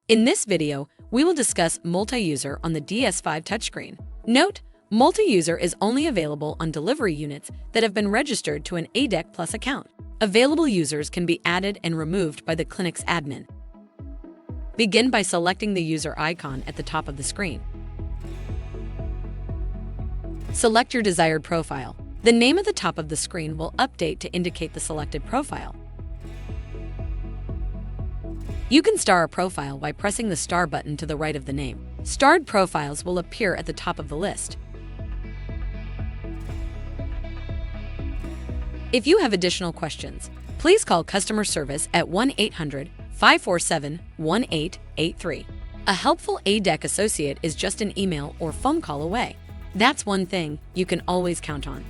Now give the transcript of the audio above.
In this video, we will discuss multi-user on the DS5 touchscreen. Note, multi-user is only available on delivery units that have been registered to an A-dec Plus account. Available users can be added and removed by the clinic's admin. Begin by selecting the user icon at the top of the screen. Select your desired profile. The name at the top of the screen will update to indicate the selected profile. You can star a profile by pressing the star button to the right of the name. Starred profiles will appear at the top of the list. If you have additional questions, please call customer service at 1-800-547-1883. A helpful A-dec associate is just an email or phone call away. That's one thing you can always count on.